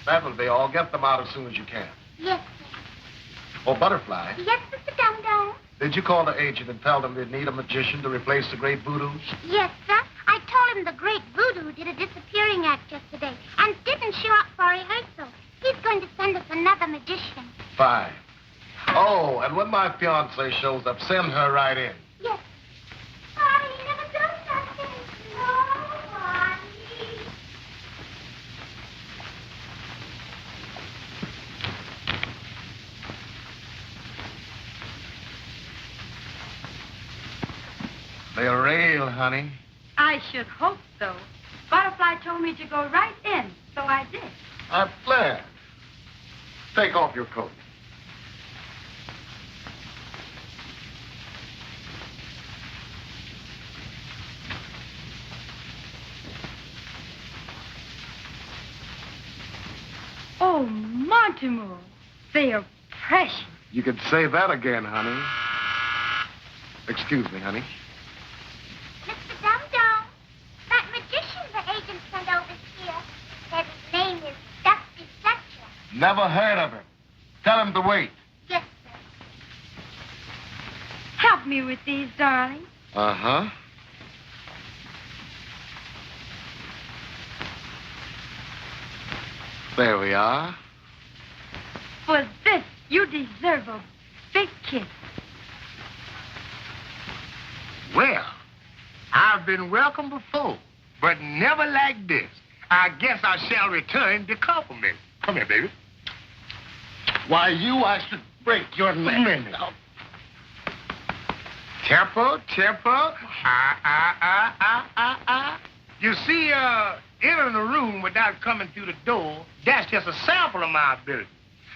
That will be all. Get them out as soon as you can. Yes, sir. Oh, Butterfly. Yes, Mr. Dum-Dum. Did you call the agent and tell them they need a magician to replace the great voodoos? Yes, sir. I told him the great voodoo did a disappearing act yesterday and didn't show up for rehearsal. He's going to send us another magician. Fine. Oh, and when my fiancée shows up, send her right in. Yes. Honey, he never does that thing. No, honey. They're real, honey. I should hope so. Butterfly told me to go right in, so I did. I'm glad. Take off your coat. Oh, Montemore, they are precious. You could say that again, honey. Excuse me, honey. Mr. Dum-Dum, that magician the agent sent over here said his name is Dusty Fletcher. Never heard of him. Tell him to wait. Yes, sir. Help me with these, darling. Uh-huh. There we are. For this, you deserve a big kiss. Well, I've been welcome before, but never like this. I guess I shall return the compliment. Come here, baby. Why, I should break your neck. Temper, temper. You see, entering a room without coming through the door, that's just a sample of my ability.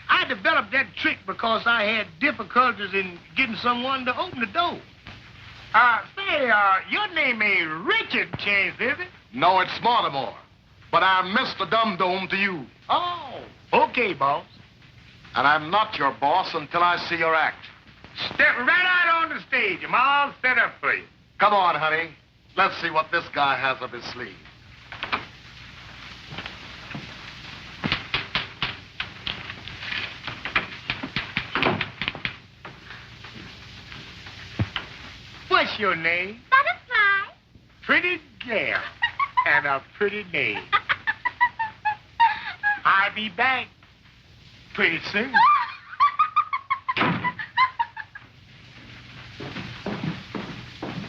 I developed that trick because I had difficulties in getting someone to open the door. Your name ain't Richard Chance, is it? No, it's Mortimer. But I'm Mr. Dum-Dum to you. Oh, okay, boss. And I'm not your boss until I see your act. Step right out on the stage. I'm all set up for you. Come on, honey. Let's see what this guy has up his sleeve. What's your name? Butterfly. Pretty gal. And a pretty name. I'll be back pretty soon.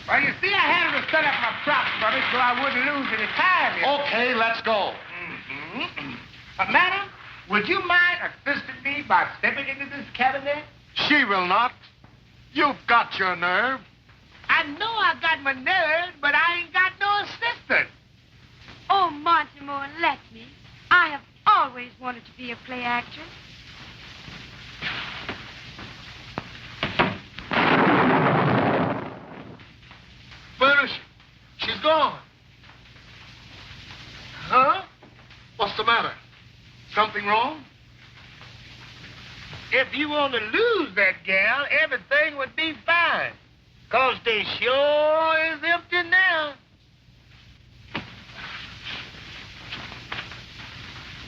Well, you see, I had to set up my props for it so I wouldn't lose any time. Okay, let's go. Madam, would you mind assisting me by stepping into this cabinet? She will not. You've got your nerve. I know I got my nerve, but I ain't got no assistant. Oh, Montemore, let me. I have always wanted to be a play actress. Where is she? She's gone. Huh? What's the matter? Something wrong? If you want to lose that gal, everything would be fine. 'Cause they sure is empty now.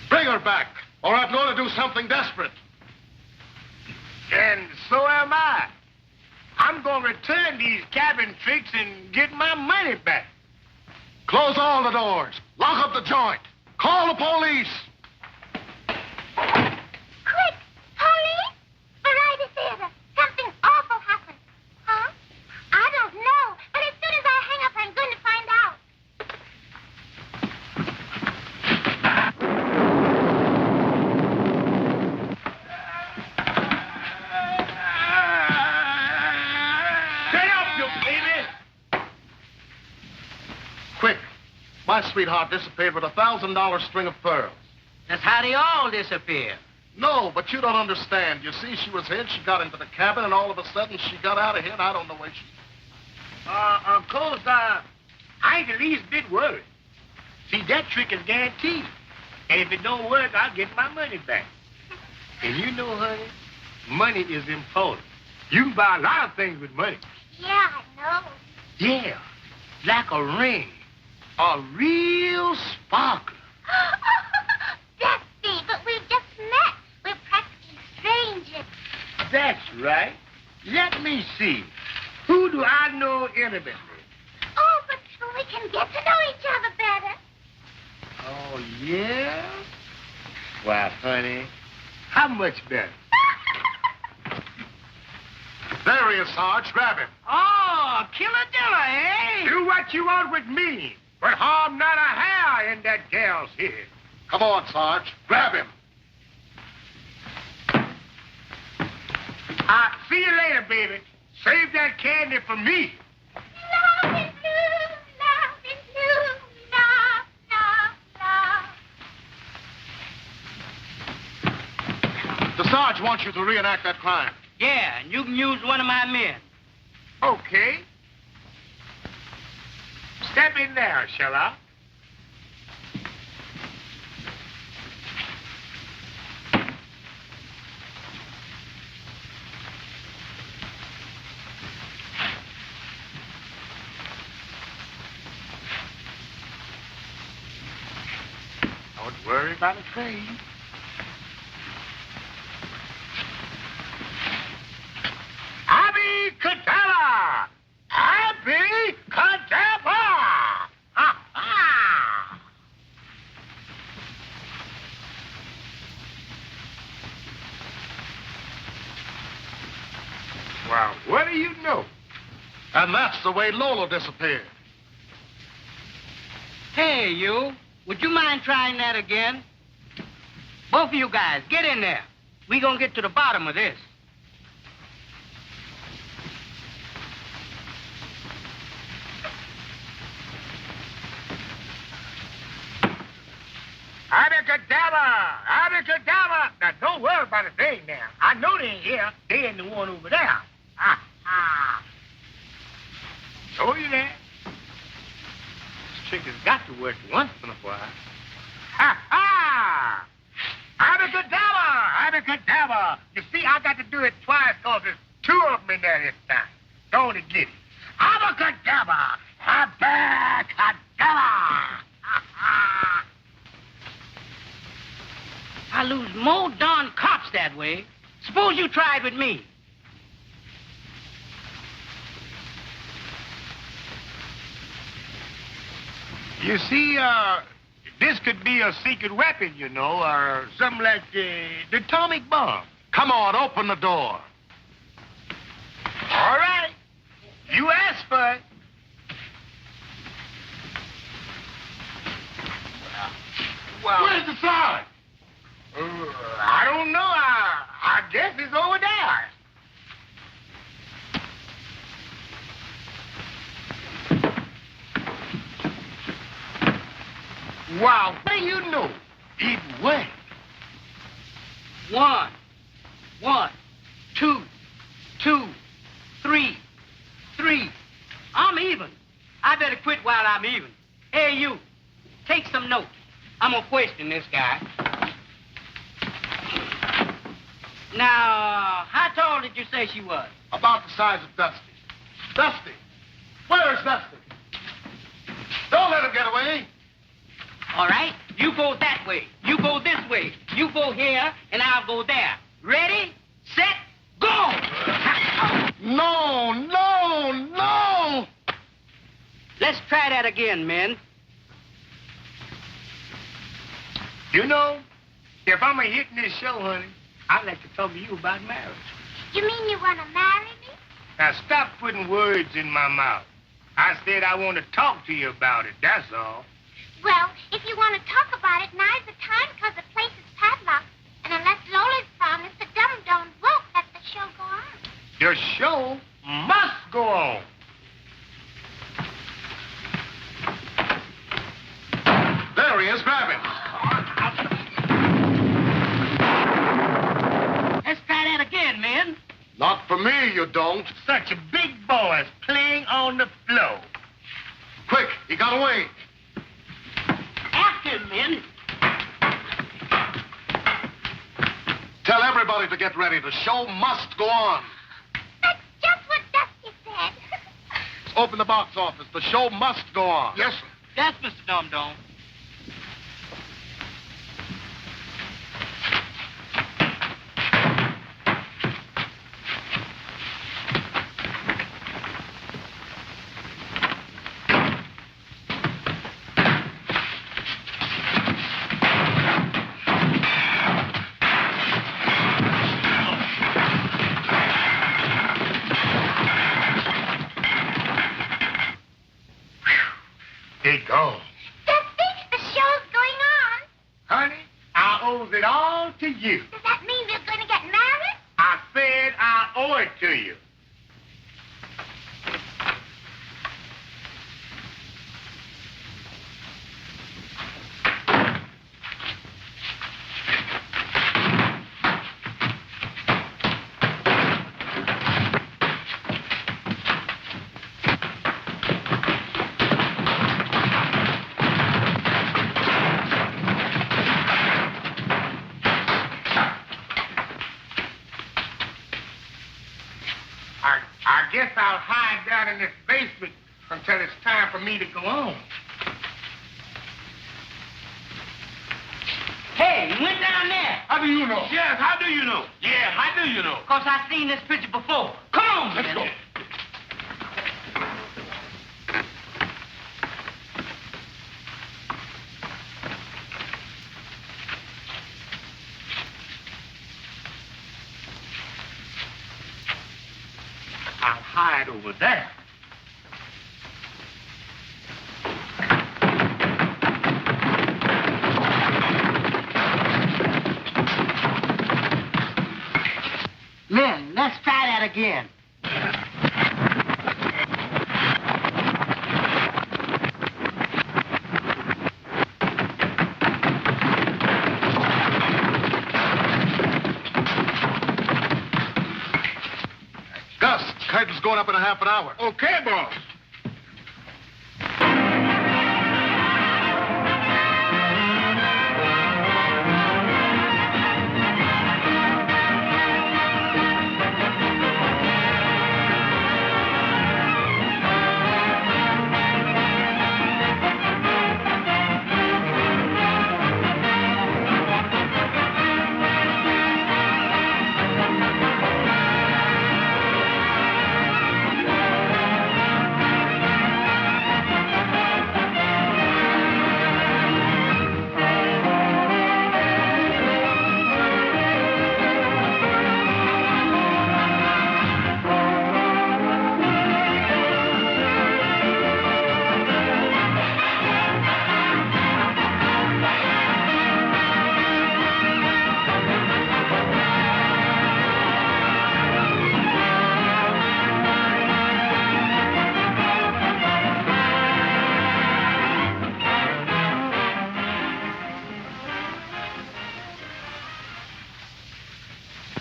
Bring her back, or I'm going to do something desperate. And so am I. I'm going to return these cabin tricks and get my money back. Close all the doors. Lock up the joint. Call the police. Quick, police! Variety theater. Something awful happened. Huh? I don't know, but as soon as I hang up, I'm going to find out. Shut up, you baby! Quick. My sweetheart disappeared with $1,000 string of pearls. That's how they all disappear. No, but you don't understand. You see, she was here, she got into the cabin, and all of a sudden she got out of here, and I don't know where she... Of course, I ain't the least bit worried. See, that trick is guaranteed. And if it don't work, I'll get my money back. And you know, honey, money is important. You can buy a lot of things with money. Yeah, I know. Yeah, like a ring. A real sparkler. Dusty, but we right? Let me see. Who do I know intimately? Oh, but so we can get to know each other better. Oh, yeah? Why, honey, how much better? There he is, Sarge. Grab him. Oh, Killer Diller, eh? Do what you want with me, but harm not a hair in that gal's head. Come on, Sarge. Grab him. See you later, baby. Save that candy for me. Love is blue, love is blue, love, love, love. The Sarge wants you to reenact that crime. Yeah, and you can use one of my men. Okay. Step in there, shall I? Don't worry about a thing. Abby Cadabra! Abby Cadabra! Ha ha! Well, what do you know? And that's the way Lola disappeared. Hey, you. Would you mind trying that again? Both of you guys, get in there. We gonna get to the bottom of this. Abracadabra! Abracadabra! Now, don't worry about a thing now. I know they ain't here. They ain't the one over there. Ha ha! Told you that. This trick has got to work once in a while. Ha ha! Abracadabra! Abracadabra! You see, I got to do it twice because there's two of them in there this time. Don't get it. Abracadabra! Abracadabra! Ha ha! I lose more darn cops that way. Suppose you try it with me. You see, this could be a secret weapon, you know, or something like the atomic bomb. Come on, open the door. All right. You asked for it. Well, Where's the Sarge? I don't know. I guess it's over there. Wow, what do you know? It went. 1, 1, 2, 2, 3, 3. I'm even. I better quit while I'm even. Hey, you, take some notes. I'm gonna question this guy. Now, how tall did you say she was? About the size of Dusty. Dusty! Where is Dusty? Don't let him get away. All right, you go that way. You go this way. You go here, and I'll go there. Ready, set, go! No, no, no! Let's try that again, men. You know, if I'm a hit in this show, honey, I'd like to talk to you about marriage. You mean you want to marry me? Now, stop putting words in my mouth. I said I want to talk to you about it, that's all. Well, if you want to talk about it, now's the time because the place is padlocked. And unless Lola's found us, the dum-dum won't let the show go on. Your show must go on. There he is. Grab him. Let's try that again, men. Not for me, you don't. Such a big boys playing on the floor. Quick, he got away. After him, men. Tell everybody to get ready. The show must go on. That's just what Dusty said. Open the box office. The show must go on. Yes, sir. Yes, Mr. Dum-Dum. owes it all to you. Does that mean we're going to get married? I said I owe it to you. I guess I'll hide down in this basement until it's time for me to go on. Hey, you went down there. How do you know? Yes, how do you know? Yeah, how do you know? Because I've seen this picture before. Come on, Let's go. I'll hide over there. Lynn, let's try that again. Gus, curtain's going up in a half an hour. Okay, boss.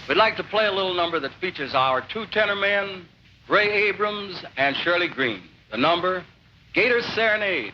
We'd like to play a little number that features our two tenor men, Ray Abrams and Shirley Green. The number, Gator's Serenade.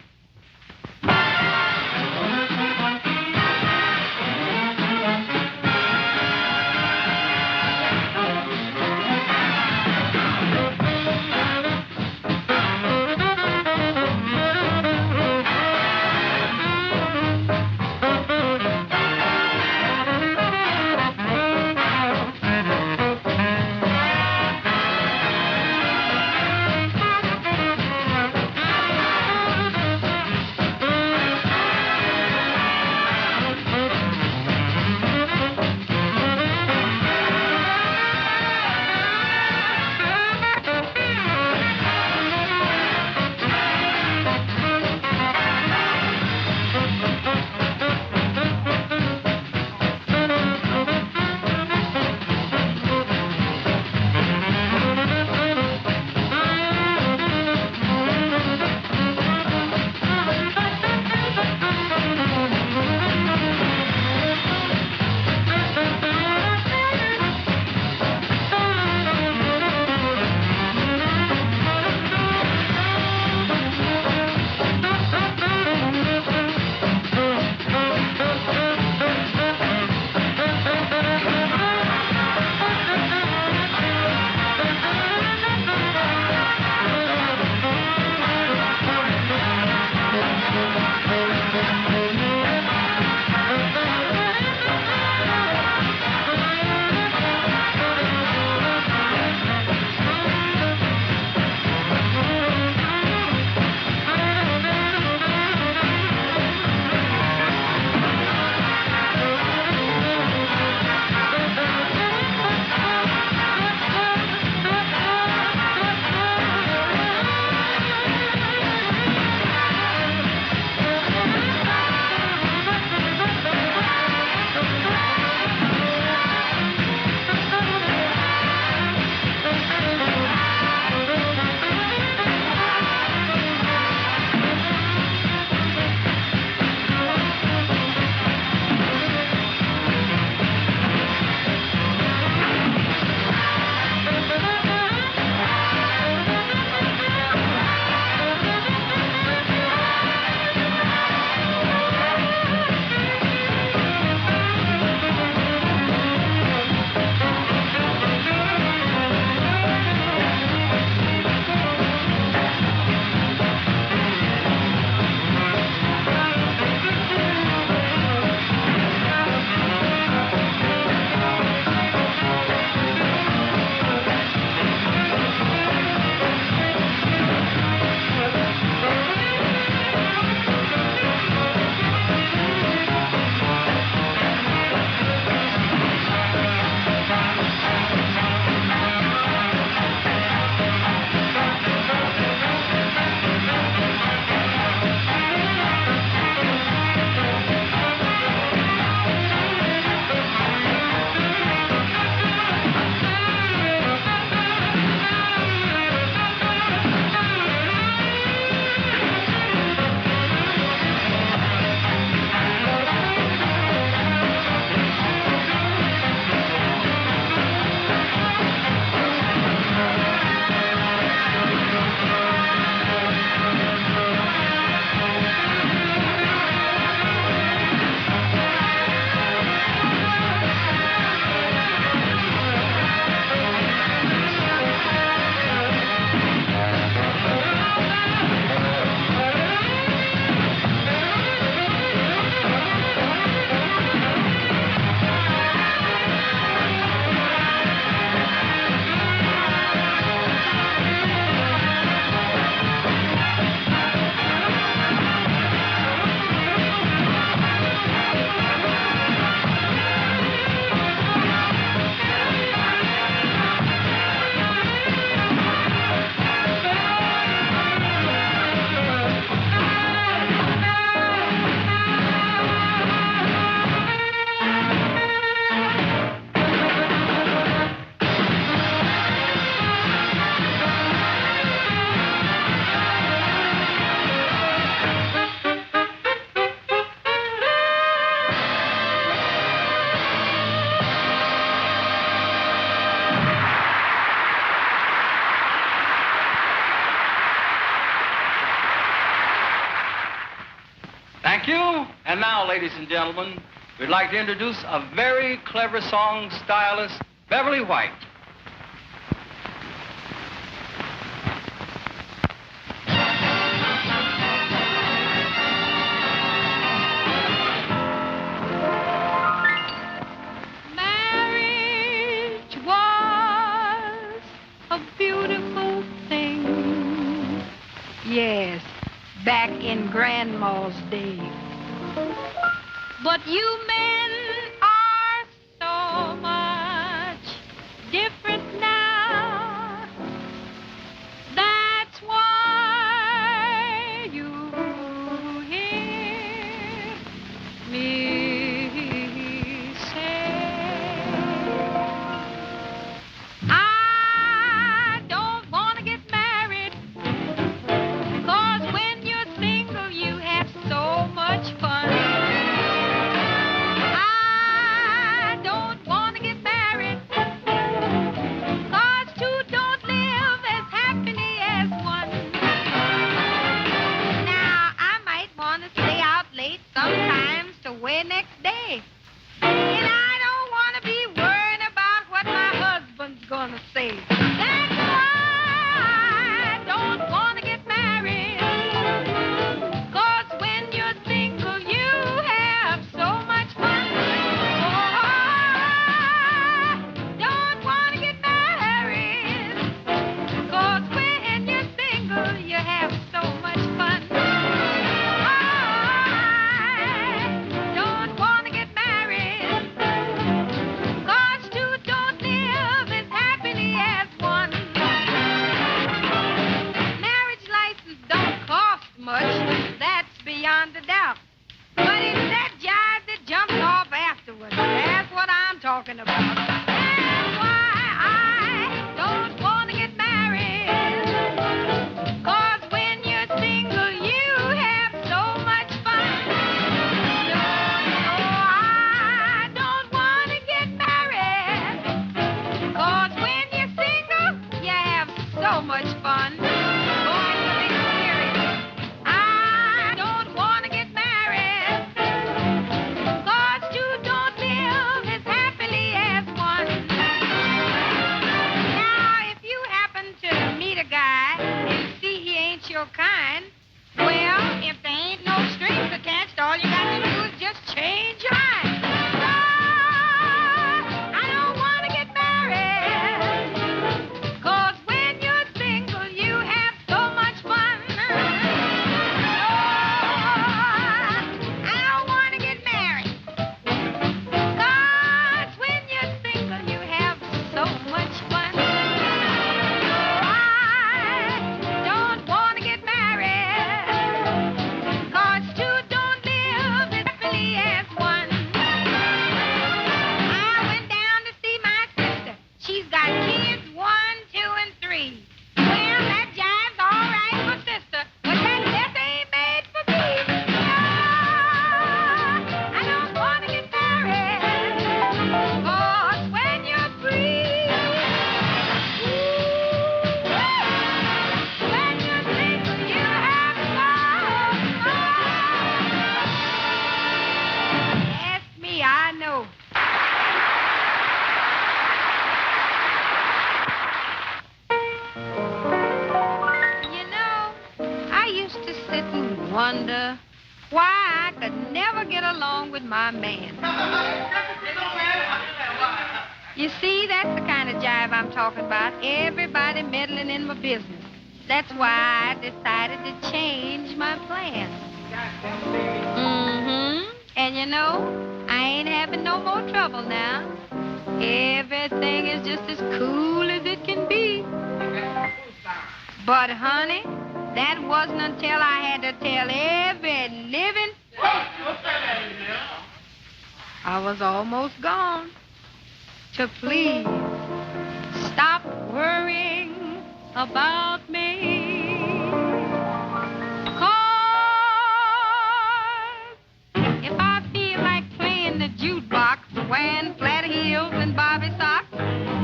And now, ladies and gentlemen, we'd like to introduce a very clever song stylist, Beverly White. Marriage was a beautiful thing. Yes, back in Grandma's day. But you men are so much different now. That's why you hear me say, I don't want to get married, 'cause when you're single you have so much fun. I don't want to get married, 'cause two don't live as happily as one. Now, I might want to stay out late sometimes to wait next day. And I don't want to be worrying about what my husband's going to say. That's why I don't want to get married. 'Cause when you're single, you have so much fun. Oh, I don't want to get married. 'Cause when you're single, you have so much fun. I don't want to get married. 'Cause two don't live as happily as one. Marriage license don't cost much, that's beyond a doubt. But it's that jive that jumps off afterwards. That's what I'm talking about. That's why I don't want to get married. 'Cause when you're single, you have so much fun. No, I don't want to get married. 'Cause when you're single, you have so much fun. Boy, you think serious. I don't want to get married. 'Cause two don't live as happily as one. Now, if you happen to meet a guy and see he ain't your kind, well, if there ain't no strings attached, all you got to do is just change your mind. I don't want to get married. 'Cause when you're single, you have so much fun. I don't want to get married. 'Cause when you're single, you have so much fun. I don't want to get married. 'Cause two don't live as happily as one. I went down to see my sister. She's got kids 1, 2, and 3. Well, that jive's all right for sister, but that just ain't made for me. I don't want to get married. 'Cause when you're free, when you're single, you have so much. Ask me, I know. You know, I used to sit and wonder why I could never get along with my man. You see, that's the kind of jive I'm talking about. Everybody meddling in my business. That's why I decided to change my plans. And you know, I ain't having no more trouble now. Everything is just as cool as it can be. But, honey, that wasn't until I had to tell every living I was almost gone to please stop worrying about me. 'Cause if I feel like playing the jukebox, wearing flat heels and Bobby socks,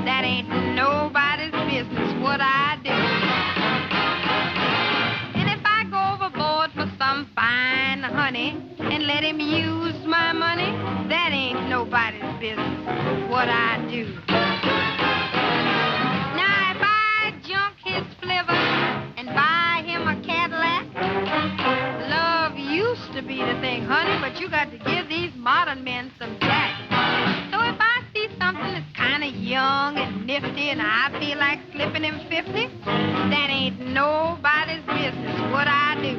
that ain't nobody's business what I do. And if I go overboard for some fine honey and let him use you got to give these modern men some jack. So if I see something that's kind of young and nifty and I feel like slipping him 50, that ain't nobody's business what I do.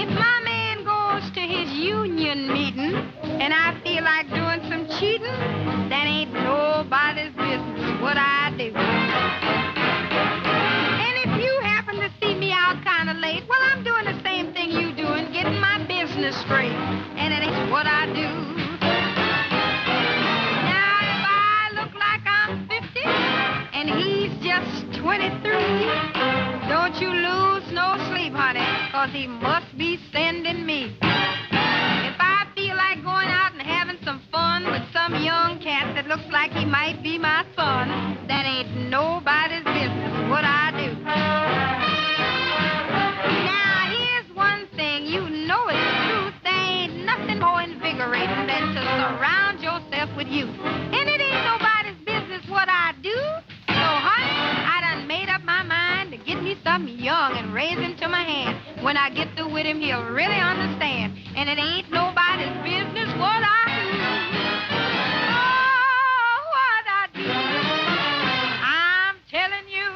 If my man goes to his union meeting and I feel like doing some cheating, that ain't nobody's business what I do. And if you happen to see me out kind of late, well, I'm doing the same thing you doing, getting my business straight, and it ain't what I do. Now, if I look like I'm 50 and he's just 23, don't you lose no sleep, honey, 'cause he must be sending me. If I feel like going out and having some fun with some young cat that looks like he might be my son, that ain't nobody's business what I do. Now, here's one thing, you know it's the truth. There ain't nothing more invigorating than to surround yourself with youth. And it ain't nobody's business what I do. So, honey, I done made up my mind to get me something young and raise him to my hand. When I get through with him, he'll really understand. And it ain't nobody's business what I do. Oh, what I do. I'm telling you,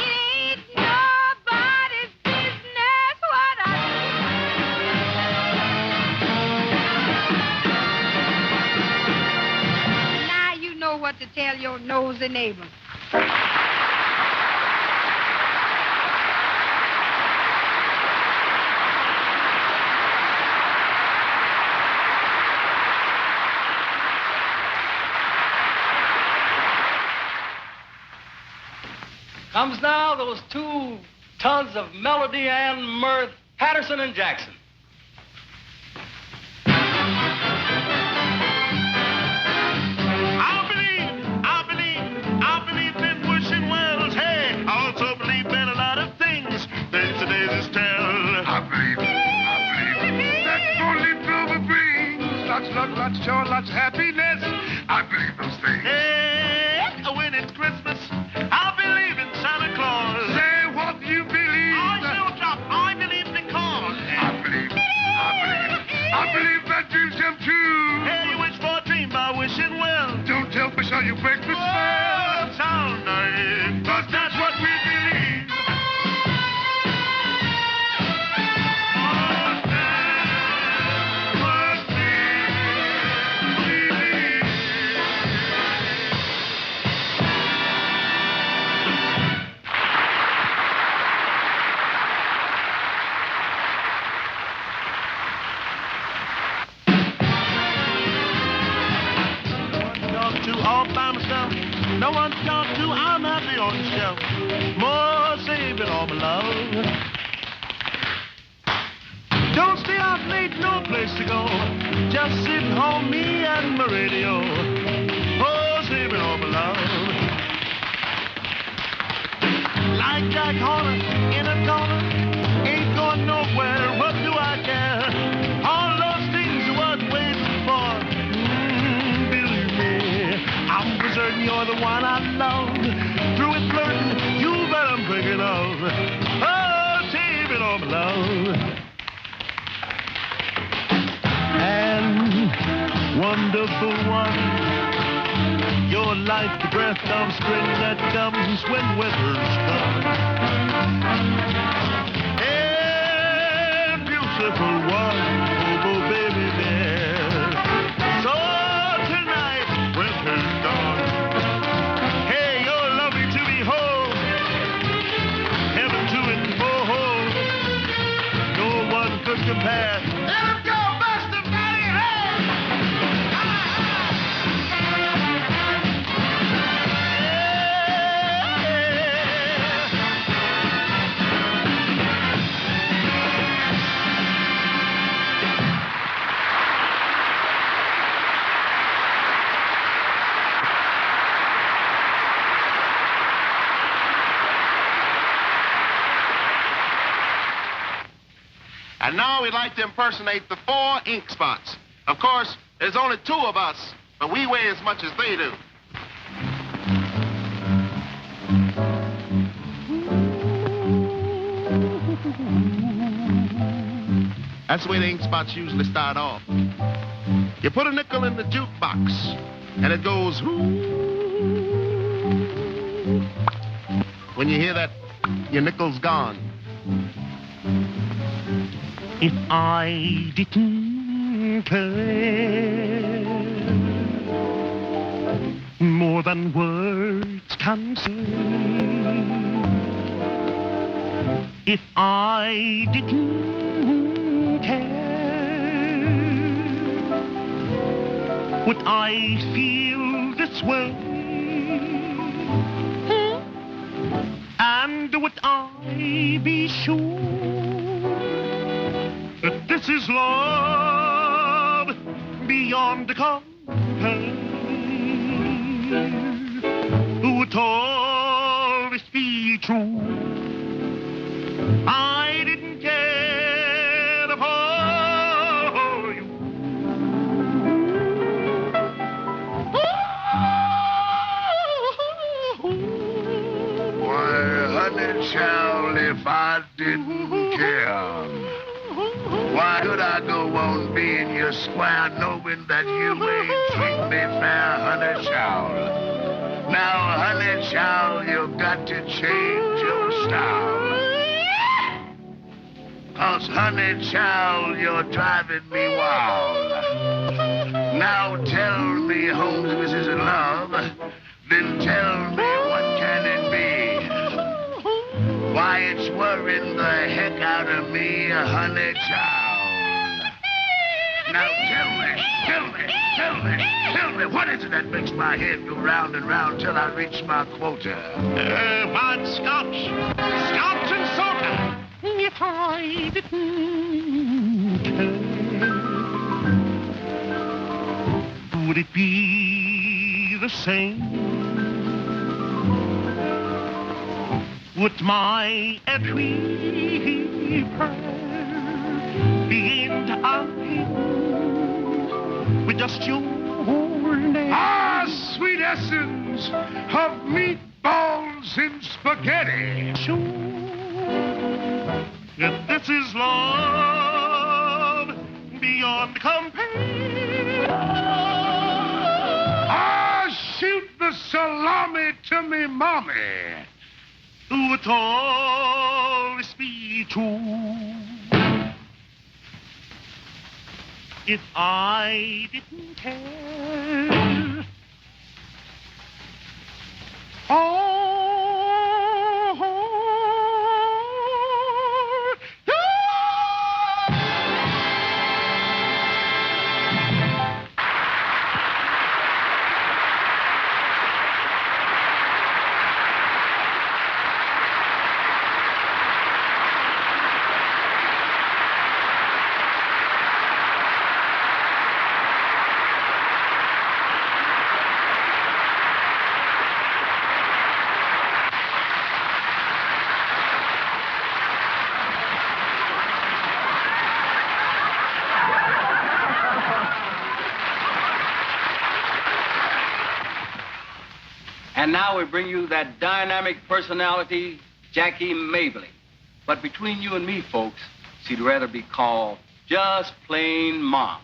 it ain't nobody's business what I do. Now you know what to tell your nosy neighbor. Comes now those 2 tons of melody and mirth, Patterson and Jackson. I believe in wishing wells. Hey, I also believe in a lot of things. Days to days tell. I believe that only Clover brings lots of luck, lots of joy, lots of happiness. I believe those things. Hey, when it's Christmas, I believe in Santa Claus. Say what you believe. I shall drop. I believe because. I believe that dreams come true. Hey, you wish for a dream by wishing well. Don't tell me how you break the spell. Sound night, 'cause that's what we believe. All by myself, no one to talk to, I'm happy on the shelf. More saving all my love. Don't stay out late, no place to go. Just sitting home, me and my radio. Oh, saving all my love. Like Jack Horner in a corner, ain't going nowhere, what do I care? All those things are worth waiting for. I'm certain you're the one I love. Through it flirting, you bet I'm thinking of. Oh, save it all, my love. And wonderful one, you're like the breath of spring that comes when winter's come. And beautiful one, oh baby there. So tonight, winter's gone. Hey, you're lovely to behold. Heaven to behold. No one could compare. Let him go, Buster Fatty, hey! And now we'd like to impersonate the 4 ink spots. Of course, there's only 2 of us, but we weigh as much as they do. That's the way the ink spots usually start off. You put a nickel in the jukebox, and it goes, "Ooh." When you hear that, your nickel's gone. If I didn't care more than words can say, if I didn't care, would I feel this way? And would I be sure that this is love beyond compare? Would always be true. I didn't care for you. Why, honey child, if I didn't care, why could I go on being your squire knowing that you ain't treat me fair, honey child? Now, honey child, you've got to change your style. 'Cause, honey child, you're driving me wild. Now tell me, Holmes, if this isn't love, then tell me what can it be? Why, it's worrying the heck out of me, honey child. Now tell me, what is it that makes my head go round and round till I reach my quota? Fine scotch and soda. If I didn't care, would it be the same? Would my every prayer begin to end with just your name? Ah, sweet essence of meatballs and spaghetti. Sure that this is love beyond compare. Ah, shoot the salami to me, mommy. Would always be true. If I didn't care. And now we bring you that dynamic personality, Jackie Mabley. But between you and me, folks, she'd rather be called just plain Mom.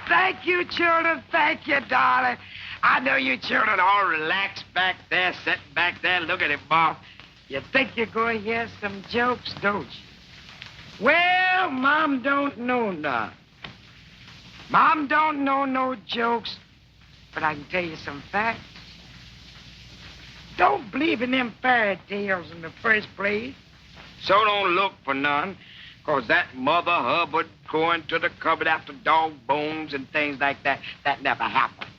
Thank you, children. Thank you, darling. I know you children all relaxed back there, sitting back there. Look at it, Bob. You think you're going to hear some jokes, don't you? Well, Mom don't know none. Mom don't know no jokes, but I can tell you some facts. Don't believe in them fairy tales in the first place, so don't look for none, 'cause that Mother Hubbard going to the cupboard after dog bones and things like that, that never happened.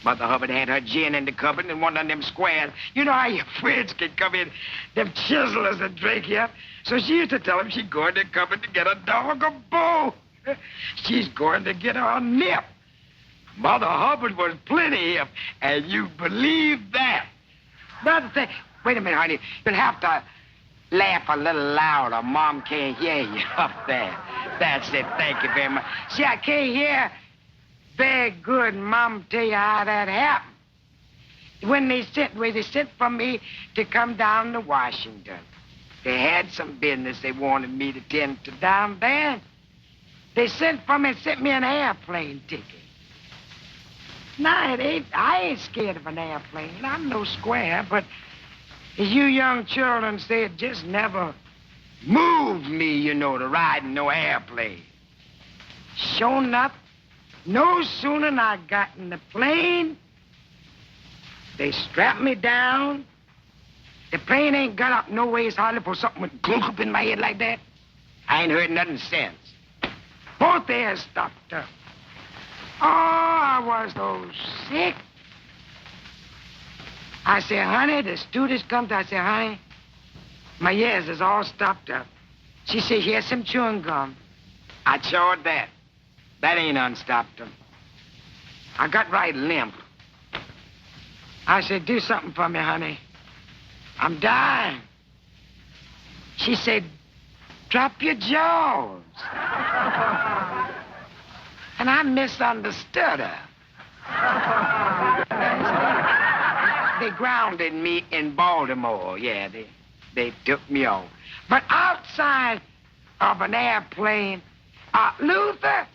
Mother Hubbard had her gin in the cupboard and one of them squares. You know how your friends can come in, them chiselers and drink here. So she used to tell them she'd go in the cupboard to get a dog a bone. She's going to get her a nip. Mother Hubbard was plenty hip, and you believe that. Another thing, wait a minute, honey. You'll have to laugh a little louder. Mom can't hear you up there. That's it. Thank you very much. See, I can't hear very good. Mom tell you how that happened. when they sent for me to come down to Washington. They had some business they wanted me to tend to down there. They sent for me and sent me an airplane ticket. Now, I ain't scared of an airplane. I'm no square, but as you young children say, it just never moved me, to ride in no airplane. Sure enough, no sooner than I got in the plane, they strapped me down. The plane ain't got up no ways hardly for something would clunk up in my head like that. I ain't heard nothing since. Both ears stopped up. Oh, I was so sick. I said, honey, the stewardess come to. I said, honey, my ears is all stopped up. She said, here's some chewing gum. I chawed that. That ain't unstopped them. I got right limp. I said, do something for me, honey. I'm dying. She said, drop your jaws. And I misunderstood her. They grounded me in Baltimore. Yeah, they took me off. But outside of an airplane, Luther,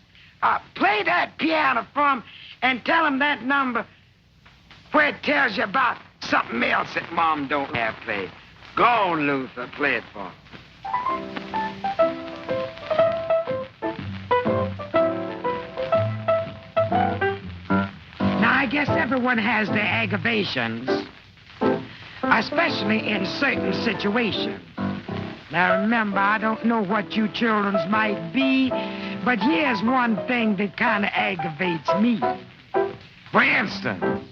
play that piano for him and tell him that number where it tells you about something else that Mom don't have played. Go on, Luther, play it for him. Now, I guess everyone has their aggravations, especially in certain situations. Now, remember, I don't know what you children's might be, but here's one thing that kind of aggravates me. For instance,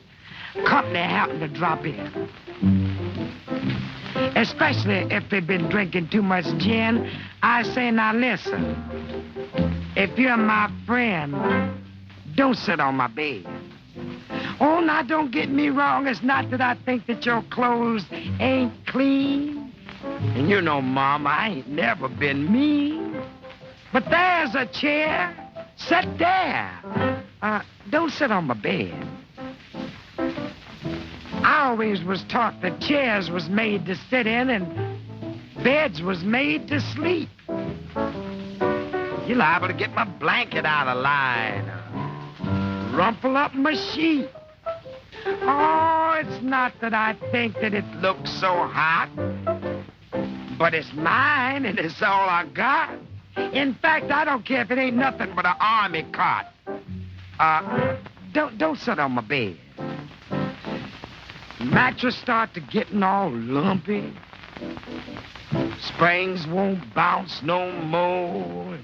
company happen to drop in. Especially if they've been drinking too much gin. I say, now listen, if you're my friend, don't sit on my bed. Oh, now don't get me wrong. It's not that I think that your clothes ain't clean. And you know, Mom, I ain't never been mean. But there's a chair. Sit there. Don't sit on my bed. I always was taught that chairs was made to sit in and beds was made to sleep. You're liable to get my blanket out of line. Rumple up my sheet. Oh, it's not that I think that it looks so hot, but it's mine and it's all I got. In fact, I don't care if it ain't nothing but an army cot. Don't sit on my bed. Mattress start to getting all lumpy. Springs won't bounce no more.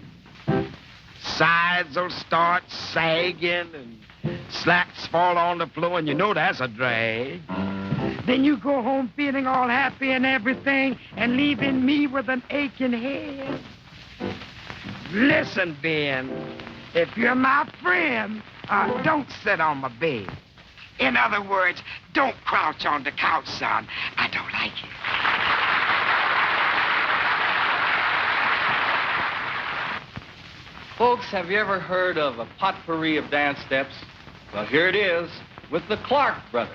Sides will start sagging and slats fall on the floor, and you know that's a drag. Then you go home feeling all happy and everything and leaving me with an aching head. Listen, Ben, if you're my friend, don't sit on my bed. In other words, don't crouch on the couch, son. I don't like it. Folks, have you ever heard of a potpourri of dance steps? Well, here it is with the Clark brothers.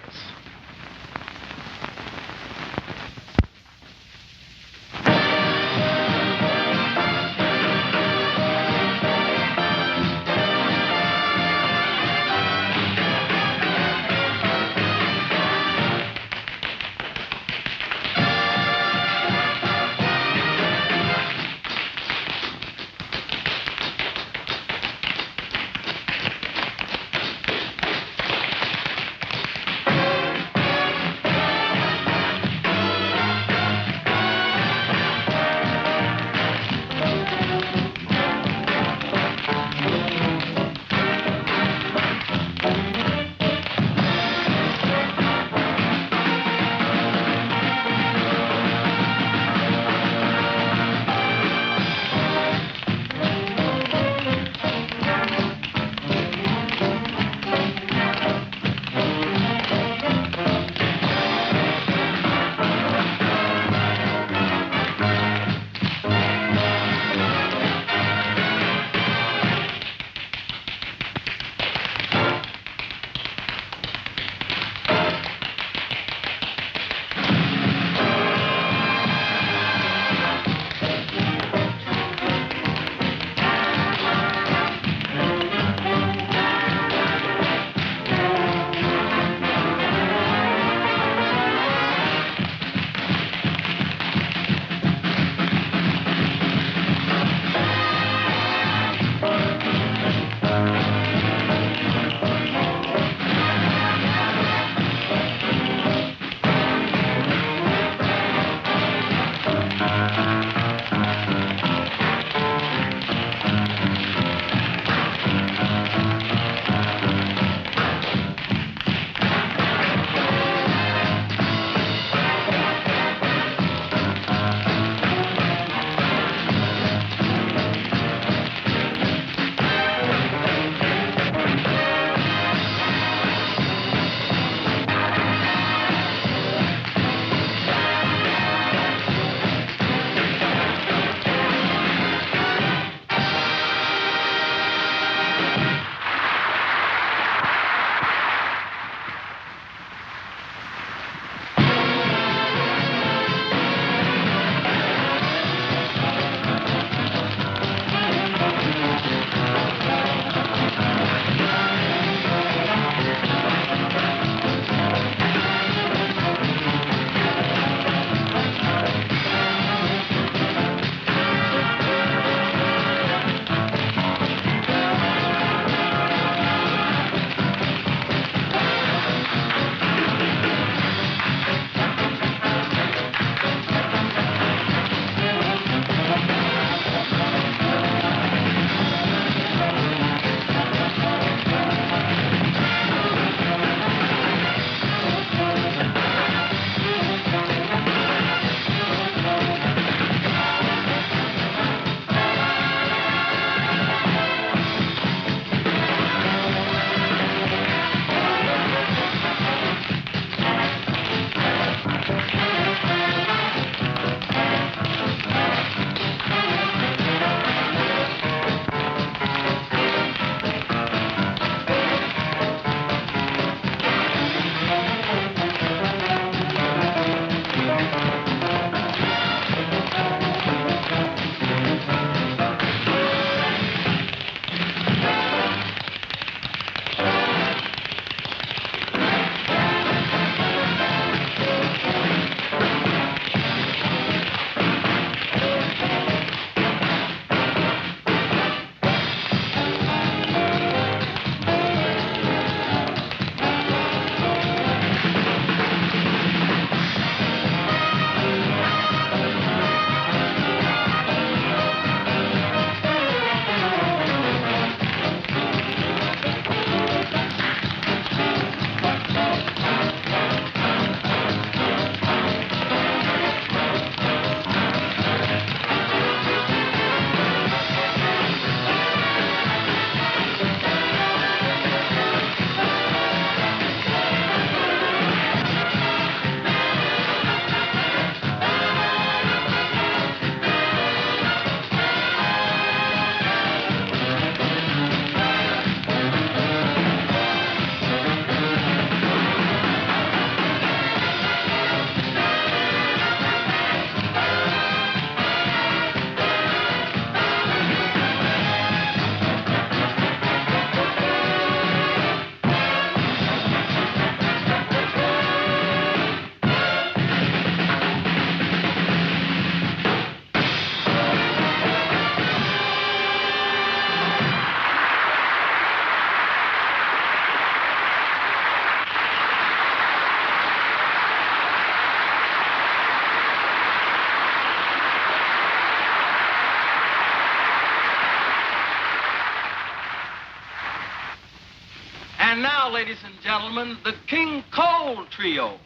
ladies and gentlemen, the King Cole Trio.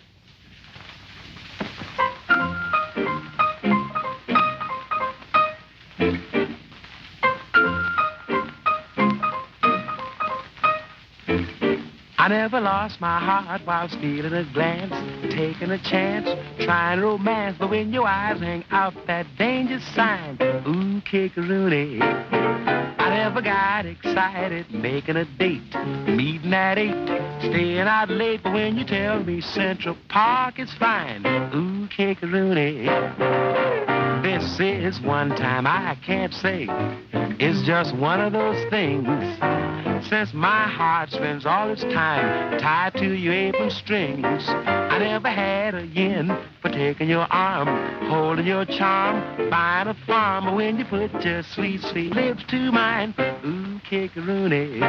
I never lost my heart while stealing a glance, taking a chance, trying romance. But when your eyes hang out that danger sign, ooh, kick-a-rooney. I never got excited making a date, meeting at 8, staying out late. But when you tell me Central Park is fine, ooh, kick-a-rooney. This is one time I can't say. It's just one of those things. Since my heart spends all its time tied to your apron strings, I never had a yen for taking your arm, holding your charm, buying a farm. But when you put your sweet, sweet lips to mine, ooh, kick-a-rooney.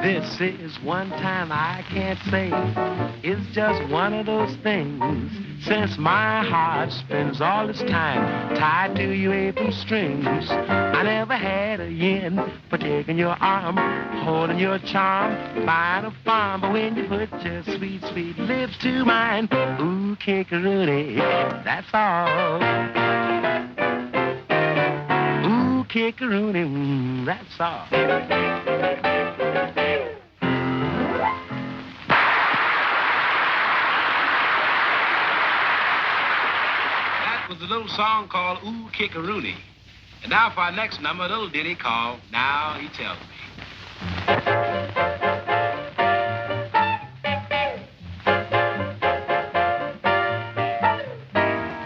This is one time I can't say. It's just one of those things. Since my heart spends all its time tied to your apron strings, I never had a yen for taking your arm, holding your charm, buying a farm. But when you put your sweet, sweet lips to mine, ooh, kick-a-rooney, that's all. Ooh, kick-a-rooney, that's all. Was a little song called Ooh, Kick-a-Rooney. And now for our next number, a little ditty called Now He Tells Me.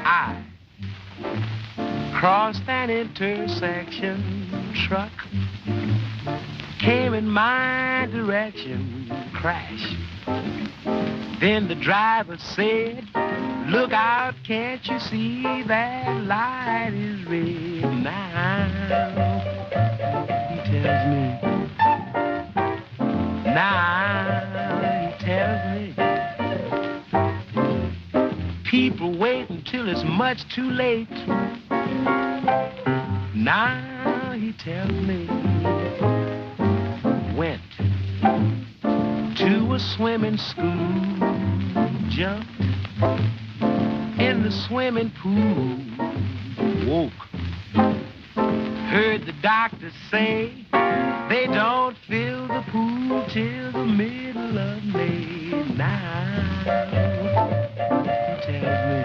I crossed an intersection, truck came in my direction, crash. Then the driver said, look out, can't you see that light is red now? He tells me. Now he tells me. People wait until it's much too late. Now he tells me. Went to a swimming school, jumped in the swimming pool, woke, heard the doctor say they don't fill the pool till the middle of May. Now he tells me.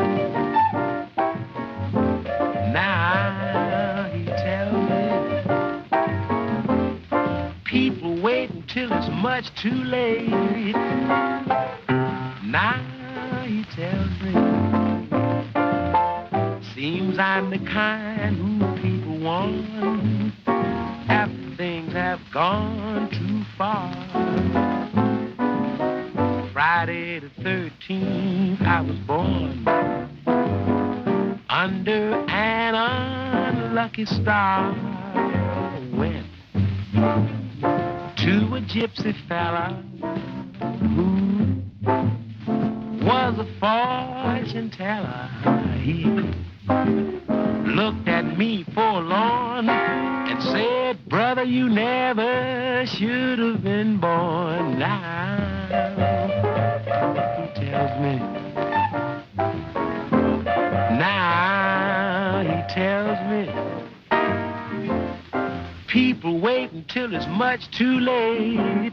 Now he tells me. People wait until it's much too late. Now he tells me. Seems I'm the kind who people want after things have gone too far. Friday the 13th, I was born under an unlucky star. Went to a gypsy fella who was a fortune teller. He looked at me forlorn and said, brother, you never should have been born. Now he tells me. Now he tells me. People wait until it's much too late.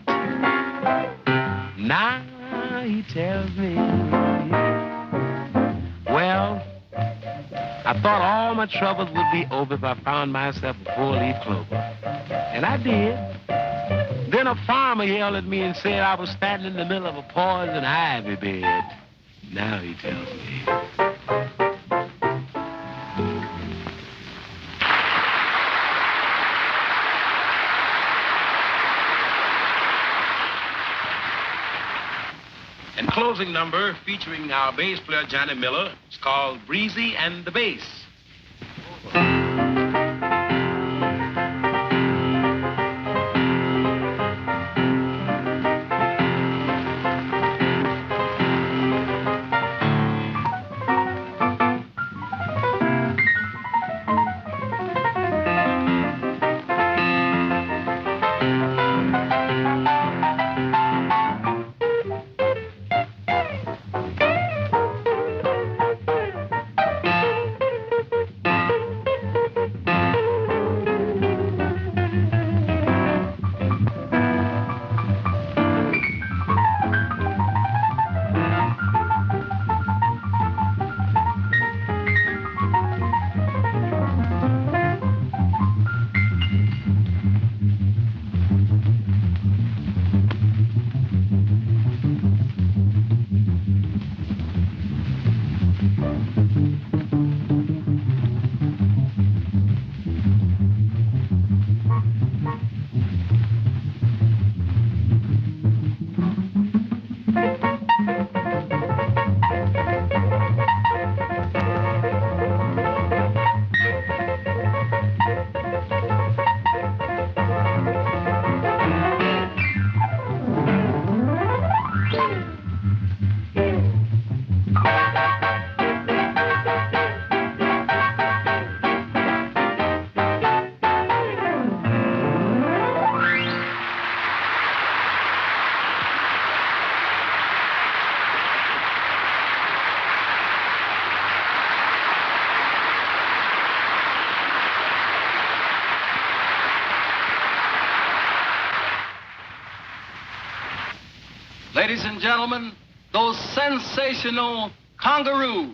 Now he tells me. Well, I thought all my troubles would be over if I found myself a four-leaf clover. And I did. Then a farmer yelled at me and said I was standing in the middle of a poison ivy bed. Now he tells me. And closing number featuring our bass player Johnny Miller is called Breezy and the Bass. Ladies and gentlemen, those sensational Congaroos.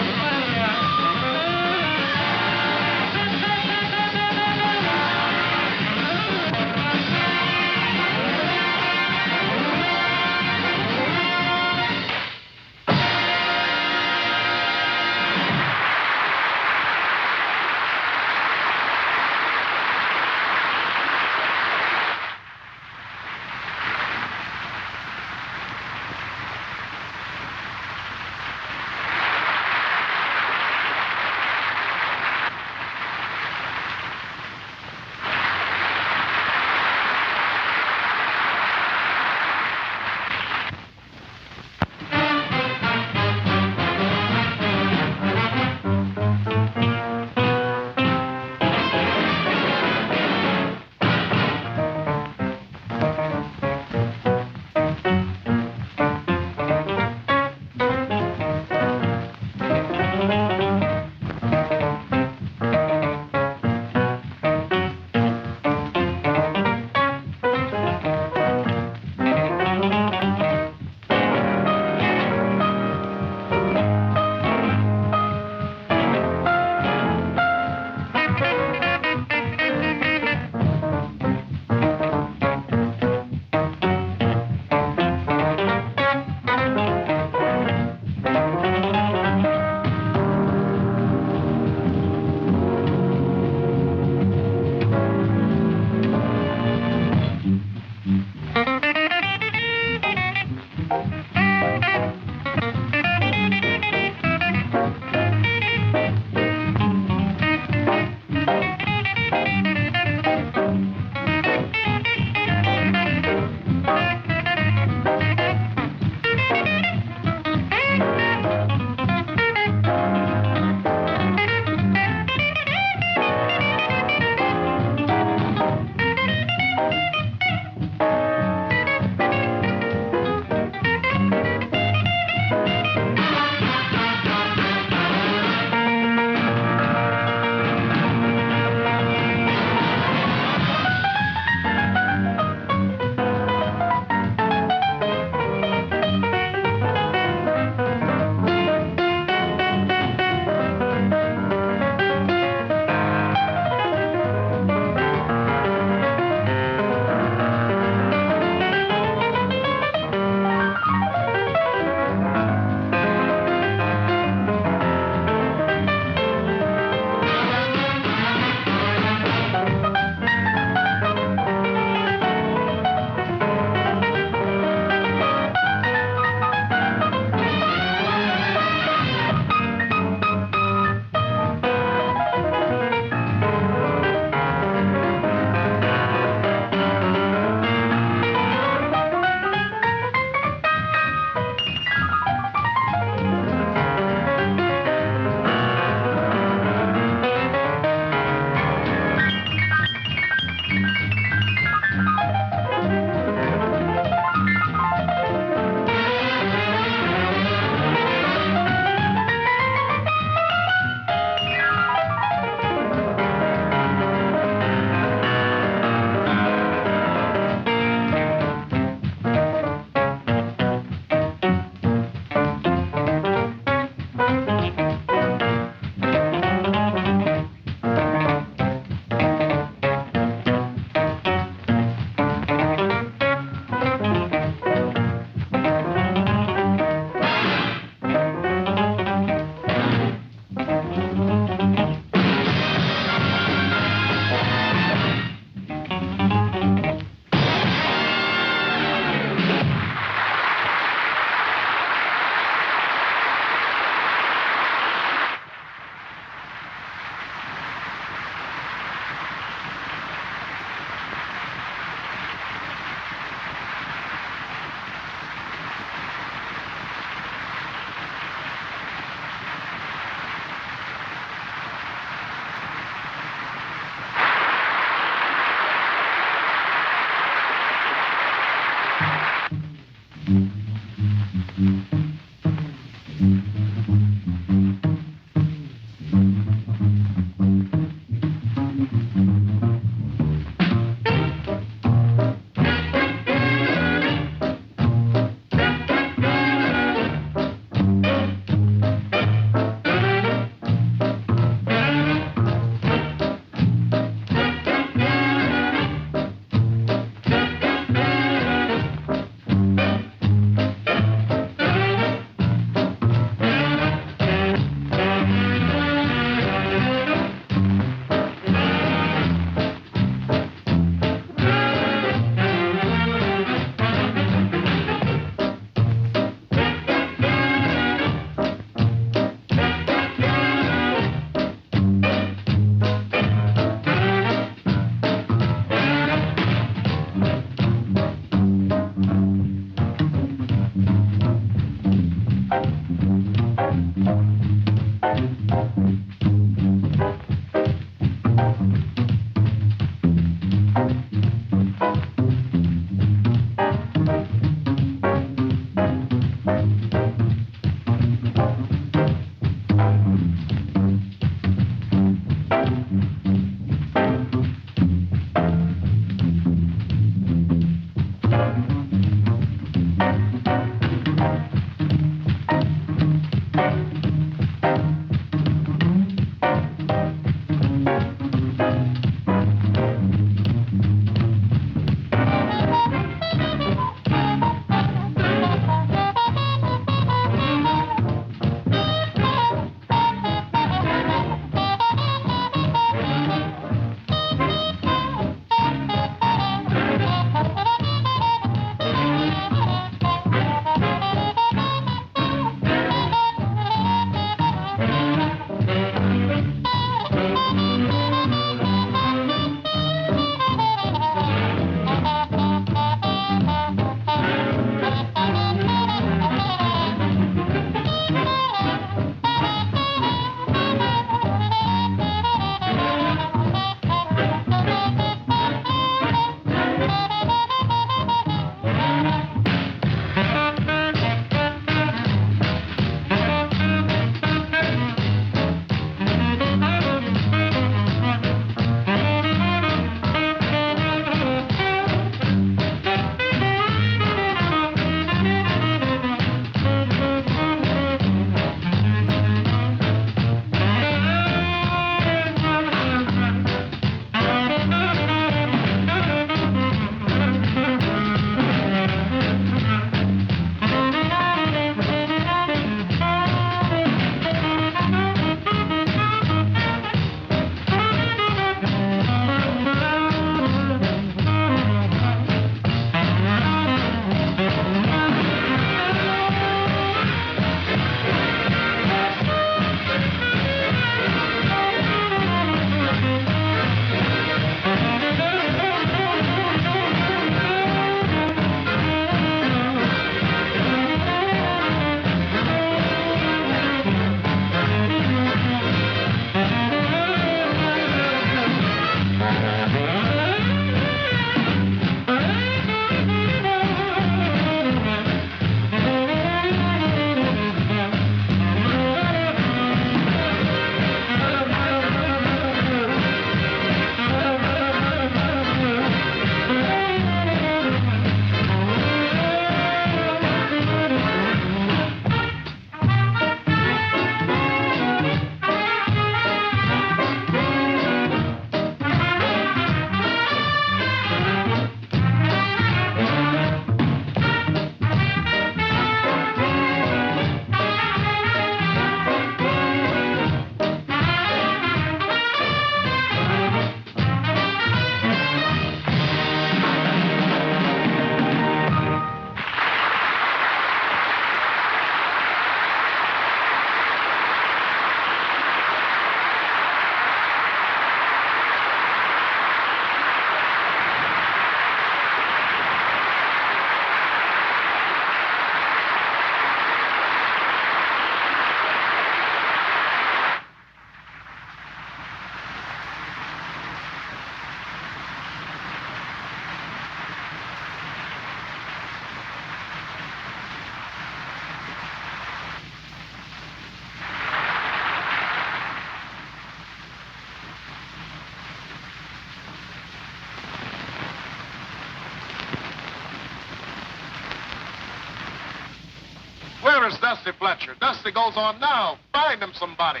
Where is Dusty Fletcher? Dusty goes on now. Find him somebody.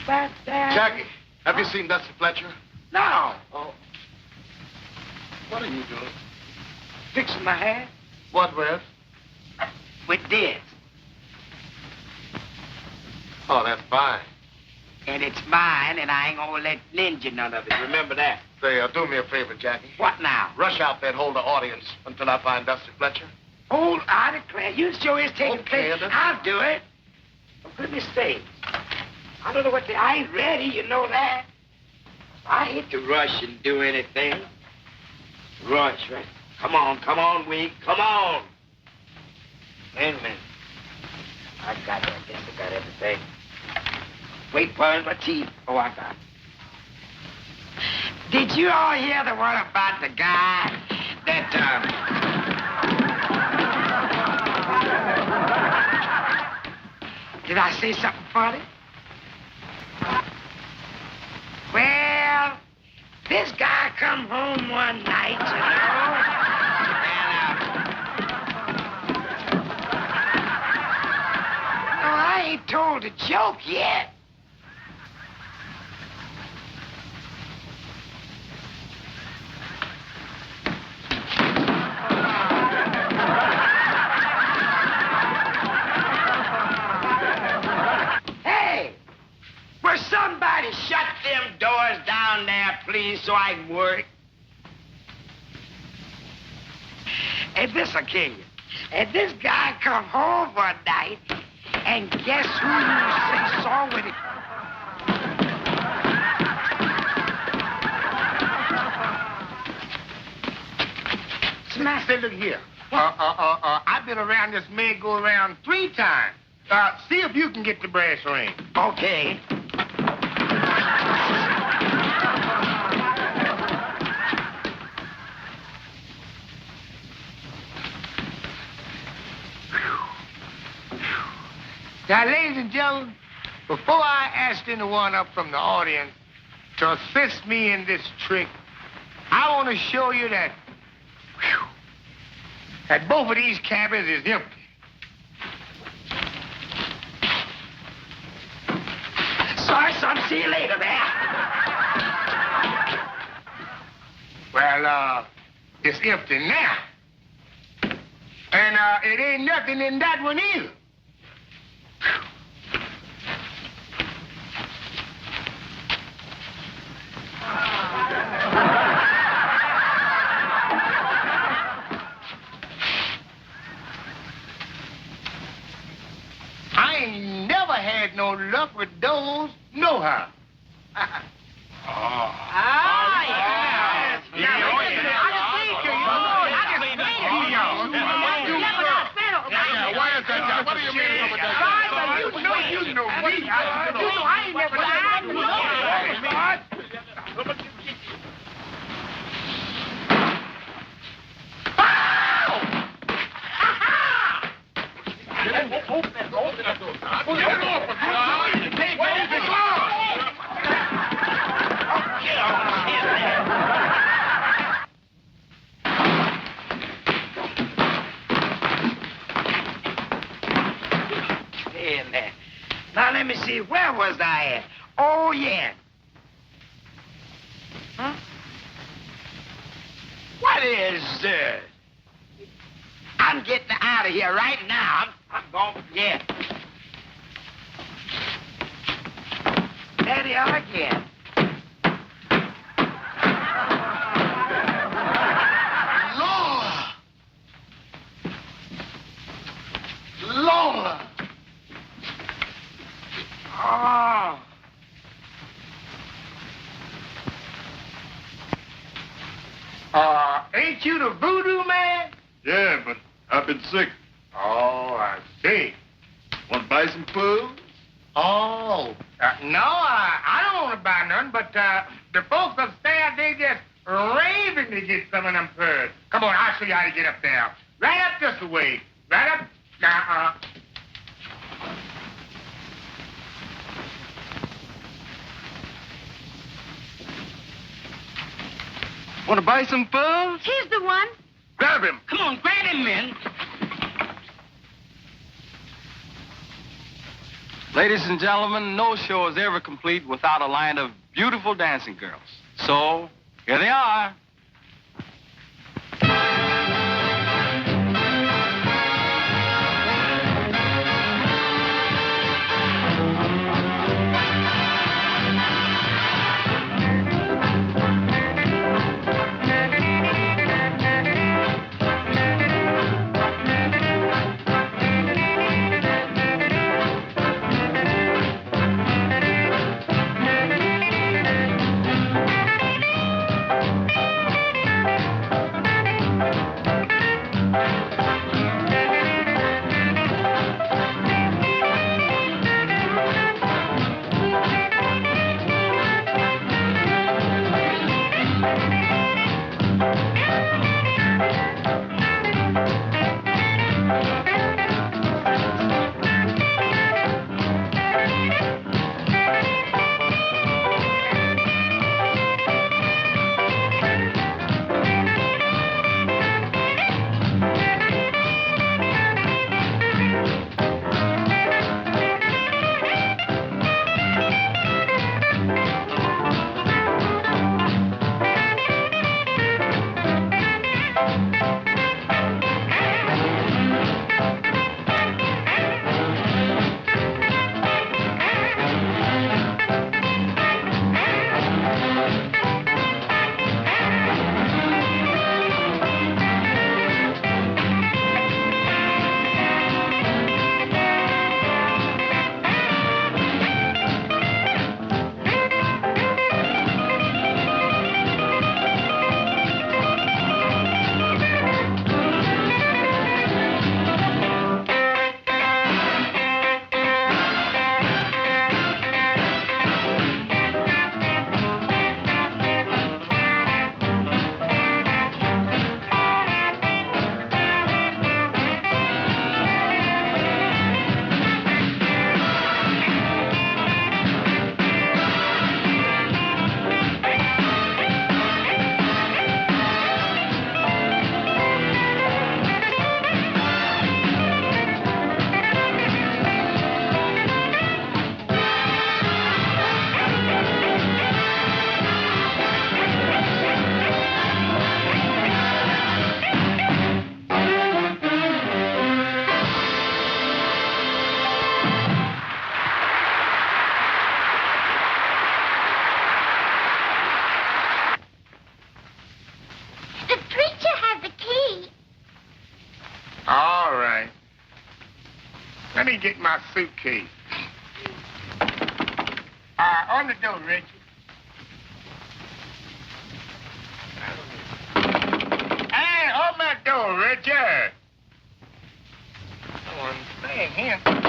But, Jackie, have you seen Dusty Fletcher? No. Oh. What are you doing? Fixing my hair What with? with this. Oh, that's fine. And it's mine, and I ain't gonna let ninja none of it. Remember that. Say, do me a favor, Jackie. What now? Rush out there and hold the audience until I find Dusty Fletcher. Hold, I declare, you sure is taking Okay, place. then. I'll do it. For goodness sake. I don't know what I ain't ready, you know that. I hate to rush and do anything. Rush, right? Come on, Wink, come on. Wait a minute. I got it. I guess I got everything. Wait, burn my teeth. Oh, I got it. Did you all hear the one about the guy that, Did I say something funny? Well, this guy come home one night, you know, and, no, I ain't told a joke yet. Will somebody shut them doors down there, please, so I can work? Hey, this'll kill you. And this guy come home one night, and guess who you say saw with him? Smash. Say, look here. I've been around this merry-go-round 3 times. See if you can get the brass ring. Okay. Now, ladies and gentlemen, before I ask anyone up from the audience to assist me in this trick, I want to show you that both of these cabins is empty. Sorry, son. See you later, man. Well, it's empty now. And it ain't nothing in that one either. I ain't never had no luck with those, nohow. Yeah. Why is that? What do you mean? You know me. I ain't never Now, let me see. Where was I at? Oh, yeah. Huh? What is this? I'm getting out of here right now. I'm going to forget. There they are again. Lola! Oh. Ain't you the voodoo man? Yeah, but I've been sick. Oh, I see. Want to buy some food? Oh. No, I don't want to buy none, but the folks upstairs, they just raving to get some of them pearls. Come on, I'll show you how to get up there. Right up this way. Right up. Want to buy some pearls? Here's the one. Grab him. Come on, grab him, men. Ladies and gentlemen, no show is ever complete without a line of beautiful dancing girls. So, here they are. The preacher has the key. All right. Let me get my suitcase. On the door, Richard. Hey, open that door, Richard. I want to stay here.